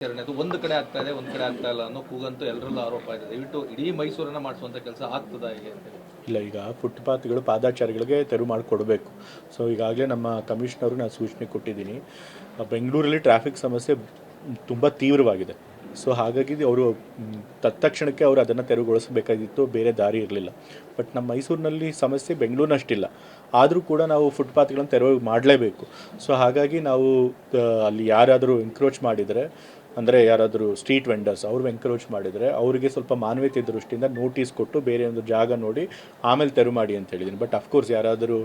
ಎರಡನೇದು ಒಂದು ಕಡೆ ಆಗ್ತಾ ಇದೆ, ಒಂದು ಕಡೆ ಆಗ್ತಾ ಇಲ್ಲ ಅನ್ನೋ ಕೂಗಂತೂ ಎಲ್ಲರಲ್ಲೂ ಆರೋಪ ಇದೆ. ದಯವಿಟ್ಟು ಇಡೀ ಮೈಸೂರನ್ನ ಮಾಡಿಸುವಂತ ಕೆಲಸ ಆಗ್ತದಾ ಹೇಗೆ ಅಂತ? ಇಲ್ಲ, ಈಗ ಫುಟ್ಪಾತ್ಗಳು ಪಾದಾಚಾರಿಗಳಿಗೆ ತೆರವು ಮಾಡಿಕೊಡಬೇಕು. ಸೊ ಈಗಾಗಲೇ ನಮ್ಮ ಕಮಿಷನರು ನಾನು ಸೂಚನೆ ಕೊಟ್ಟಿದ್ದೀನಿ. ಬೆಂಗಳೂರಲ್ಲಿ ಟ್ರಾಫಿಕ್ ಸಮಸ್ಯೆ ತುಂಬ ತೀವ್ರವಾಗಿದೆ. ಸೊ ಹಾಗಾಗಿ ಅವರು ತತ್ಕ್ಷಣಕ್ಕೆ ಅವರು ಅದನ್ನು ತೆರವುಗೊಳಿಸಬೇಕಾಗಿತ್ತು, ಬೇರೆ ದಾರಿ ಇರಲಿಲ್ಲ. ಬಟ್ ನಮ್ಮ ಮೈಸೂರಿನಲ್ಲಿ ಸಮಸ್ಯೆ ಬೆಂಗಳೂರಿನಷ್ಟಿಲ್ಲ, ಆದರೂ ಕೂಡ ನಾವು ಫುಟ್ಪಾತ್ಗಳನ್ನು ತೆರವು ಮಾಡಲೇಬೇಕು. ಸೊ ಹಾಗಾಗಿ ನಾವು ಅಲ್ಲಿ ಯಾರಾದರೂ ಎನ್ಕ್ರೋಚ್ ಮಾಡಿದರೆ, ಅಂದರೆ ಯಾರಾದರೂ ಸ್ಟ್ರೀಟ್ ವೆಂಡರ್ಸ್ ಅವರು ಎನ್ಕರೇಜ್ ಮಾಡಿದರೆ ಅವರಿಗೆ ಸ್ವಲ್ಪ ಮಾನವೀಯತೆ ದೃಷ್ಟಿಯಿಂದ ನೋಟಿಸ್ ಕೊಟ್ಟು ಬೇರೆ ಒಂದು ಜಾಗ ನೋಡಿ ಆಮೇಲೆ ತೆರವು ಮಾಡಿ ಅಂತ ಹೇಳಿದ್ದೀನಿ. ಬಟ್ ಅಫ್ಕೋರ್ಸ್ ಯಾರಾದರೂ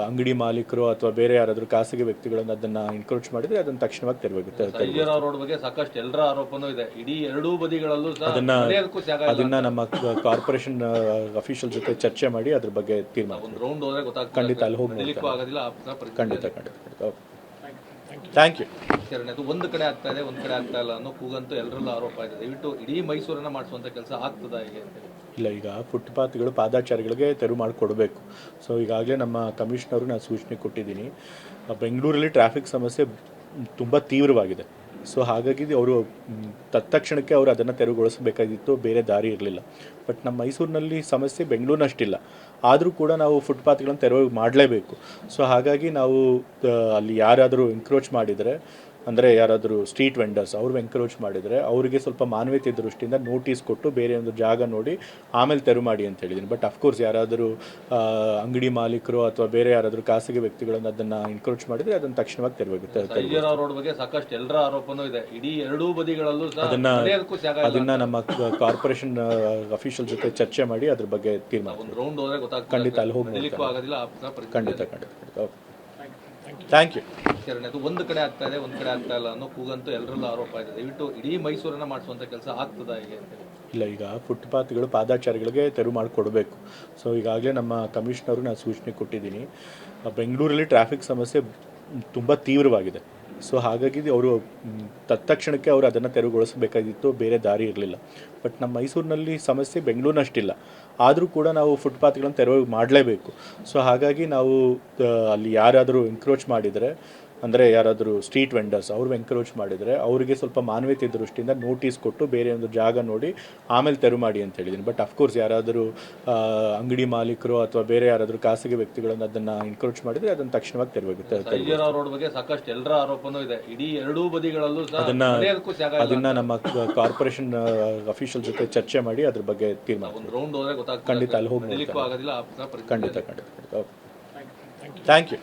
ಅಂಗಡಿ ಮಾಲೀಕರು ಅಥವಾ ಬೇರೆ ಯಾರಾದರೂ ಖಾಸಗಿ ವ್ಯಕ್ತಿಗಳನ್ನು ಅದನ್ನು ಎನ್ಕರೇಜ್ ಮಾಡಿದರೆ ಅದನ್ನು ತಕ್ಷಣವಾಗಿ ತೆರವಾಗುತ್ತೆ. ರೋಡ್ ಬಗ್ಗೆ ಸಾಕಷ್ಟು ಎಲ್ಲರ ಆರೋಪನೂ ಇದೆ, ಇಡೀ ಎರಡೂ ಬದಿಗಳಲ್ಲೂ ಅದನ್ನು ನಮ್ಮ ಕಾರ್ಪೊರೇಷನ್ ಅಫಿಷಿಯಲ್ ಜೊತೆ ಚರ್ಚೆ ಮಾಡಿ ಅದ್ರ ಬಗ್ಗೆ ತೀರ್ಮಾನ ಖಂಡಿತ ಅಲ್ಲಿ ಹೋಗಿ ಖಂಡಿತ. Thank you. ಎರಡನೇದು ಒಂದು ಕಡೆ ಆಗ್ತಾ ಇದೆ, ಒಂದು ಕಡೆ ಆಗ್ತಾ ಇಲ್ಲ ಅನ್ನೋ ಕೂಗಂತೂ ಎಲ್ಲರಲ್ಲೂ ಆರೋಪ ಇದೆ. ದಯವಿಟ್ಟು ಇಡೀ ಮೈಸೂರನ್ನ ಮಾಡಿಸುವಂತ ಕೆಲಸ ಆಗ್ತದಾ ಹೇಗೆ ಅಂತ? ಇಲ್ಲ, ಈಗ ಫುಟ್ಪಾತ್ಗಳು ಪಾದಾಚಾರಿಗಳಿಗೆ ತೆರವು ಮಾಡಿಕೊಡಬೇಕು. ಸೊ ಈಗಾಗಲೇ ನಮ್ಮ ಕಮಿಷನರು ನಾನು ಸೂಚನೆ ಕೊಟ್ಟಿದ್ದೀನಿ. ಬೆಂಗಳೂರಲ್ಲಿ ಟ್ರಾಫಿಕ್ ಸಮಸ್ಯೆ ತುಂಬ ತೀವ್ರವಾಗಿದೆ. ಸೊ ಹಾಗಾಗಿ ಅವರು ತತ್ಕ್ಷಣಕ್ಕೆ ಅವರು ಅದನ್ನು ತೆರವುಗೊಳಿಸಬೇಕಾಗಿತ್ತು, ಬೇರೆ ದಾರಿ ಇರಲಿಲ್ಲ. ಬಟ್ ನಮ್ಮ ಮೈಸೂರಿನಲ್ಲಿ ಸಮಸ್ಯೆ ಬೆಂಗಳೂರಿನಷ್ಟಿಲ್ಲ, ಆದರೂ ಕೂಡ ನಾವು ಫುಟ್ಪಾತ್ಗಳನ್ನು ತೆರವು ಮಾಡಲೇಬೇಕು. ಸೊ ಹಾಗಾಗಿ ನಾವು ಅಲ್ಲಿ ಯಾರಾದರೂ ಎನ್ಕ್ರೋಚ್ ಮಾಡಿದರೆ, ಅಂದರೆ ಯಾರಾದರೂ ಸ್ಟ್ರೀಟ್ ವೆಂಡರ್ಸ್ ಅವರು ಎನ್ಕರೇಜ್ ಮಾಡಿದರೆ ಅವರಿಗೆ ಸ್ವಲ್ಪ ಮಾನವೀಯತೆ ದೃಷ್ಟಿಯಿಂದ ನೋಟಿಸ್ ಕೊಟ್ಟು ಬೇರೆ ಒಂದು ಜಾಗ ನೋಡಿ ಆಮೇಲೆ ತೆರವು ಮಾಡಿ ಅಂತ ಹೇಳಿದ್ದೀನಿ. ಬಟ್ ಅಫ್ಕೋರ್ಸ್ ಯಾರಾದರೂ ಅಂಗಡಿ ಮಾಲೀಕರು ಅಥವಾ ಬೇರೆ ಯಾರಾದರೂ ಖಾಸಗಿ ವ್ಯಕ್ತಿಗಳನ್ನು ಅದನ್ನು ಎನ್ಕರೇಜ್ ಮಾಡಿದರೆ ಅದನ್ನು ತಕ್ಷಣವಾಗಿ ತೆರವಾಗುತ್ತೆ. ರೋಡ್ ಬಗ್ಗೆ ಸಾಕಷ್ಟು ಎಲ್ಲರ ಆರೋಪನೂ ಇದೆ, ಇಡೀ ಎರಡೂ ಬದಿಗಳಲ್ಲೂ ಅದನ್ನು ನಮ್ಮ ಕಾರ್ಪೊರೇಷನ್ ಅಫಿಷಿಯಲ್ ಜೊತೆ ಚರ್ಚೆ ಮಾಡಿ ಅದ್ರ ಬಗ್ಗೆ ತೀರ್ಮಾನ ಖಂಡಿತ ಅಲ್ಲಿ ಹೋಗಿ ಖಂಡಿತ. Thank you. ಎರಡನೇದು ಒಂದು ಕಡೆ ಆಗ್ತಾ ಇದೆ, ಒಂದು ಕಡೆ ಆಗ್ತಾ ಇಲ್ಲ ಅನ್ನೋ ಕೂಗಂತೂ ಎಲ್ಲರಲ್ಲೂ ಆರೋಪ ಇದೆ. ದಯವಿಟ್ಟು ಇಡೀ ಮೈಸೂರನ್ನ ಮಾಡಿಸುವಂತ ಕೆಲಸ ಆಗ್ತದಾ ಹೇಗೆ ಅಂತ? ಇಲ್ಲ, ಈಗ ಫುಟ್ಪಾತ್ಗಳು ಪಾದಾಚಾರಿಗಳಿಗೆ ತೆರವು ಮಾಡಿಕೊಡಬೇಕು. ಸೊ ಈಗಾಗಲೇ ನಮ್ಮ ಕಮಿಷನರು ನಾನು ಸೂಚನೆ ಕೊಟ್ಟಿದ್ದೀನಿ. ಬೆಂಗಳೂರಲ್ಲಿ ಟ್ರಾಫಿಕ್ ಸಮಸ್ಯೆ ತುಂಬ ತೀವ್ರವಾಗಿದೆ. ಸೊ ಹಾಗಾಗಿ ಅವರು ತತ್ಕ್ಷಣಕ್ಕೆ ಅವರು ಅದನ್ನು ತೆರವುಗೊಳಿಸಬೇಕಾಗಿತ್ತು, ಬೇರೆ ದಾರಿ ಇರಲಿಲ್ಲ. ಬಟ್ ನಮ್ಮ ಮೈಸೂರಿನಲ್ಲಿ ಸಮಸ್ಯೆ ಬೆಂಗಳೂರಿನಷ್ಟಿಲ್ಲ, ಆದರೂ ಕೂಡ ನಾವು ಫುಟ್ಪಾತ್ಗಳನ್ನು ತೆರವು ಮಾಡಲೇಬೇಕು. ಸೊ ಹಾಗಾಗಿ ನಾವು ಅಲ್ಲಿ ಯಾರಾದರೂ ಎನ್ಕ್ರೋಚ್ ಮಾಡಿದರೆ, ಅಂದರೆ ಯಾರಾದರೂ ಸ್ಟ್ರೀಟ್ ವೆಂಡರ್ಸ್ ಅವರು ಎನ್ಕರೇಜ್ ಮಾಡಿದರೆ ಅವರಿಗೆ ಸ್ವಲ್ಪ ಮಾನವೀಯತೆ ದೃಷ್ಟಿಯಿಂದ ನೋಟಿಸ್ ಕೊಟ್ಟು ಬೇರೆ ಒಂದು ಜಾಗ ನೋಡಿ ಆಮೇಲೆ ತೆರವು ಮಾಡಿ ಅಂತ ಹೇಳಿದ್ದೀನಿ. ಬಟ್ ಅಫ್ಕೋರ್ಸ್ ಯಾರಾದರೂ ಅಂಗಡಿ ಮಾಲೀಕರು ಅಥವಾ ಬೇರೆ ಯಾರಾದರೂ ಖಾಸಗಿ ವ್ಯಕ್ತಿಗಳನ್ನು ಅದನ್ನು ಎನ್ಕರೇಜ್ ಮಾಡಿದರೆ ಅದನ್ನು ತಕ್ಷಣವಾಗಿ ತೆರವಾಗುತ್ತೆ. ರೋಡ್ ಬಗ್ಗೆ ಸಾಕಷ್ಟು ಎಲ್ಲರ ಆರೋಪನೂ ಇದೆ, ಇಡೀ ಎರಡೂ ಬದಿಗಳಲ್ಲೂ ಅದನ್ನು ನಮ್ಮ ಕಾರ್ಪೊರೇಷನ್ ಅಫಿಷಿಯಲ್ ಜೊತೆ ಚರ್ಚೆ ಮಾಡಿ ಅದ್ರ ಬಗ್ಗೆ ತೀರ್ಮಾನ ಖಂಡಿತ ಅಲ್ಲಿ ಹೋಗಿ ಖಂಡಿತ. Thank you.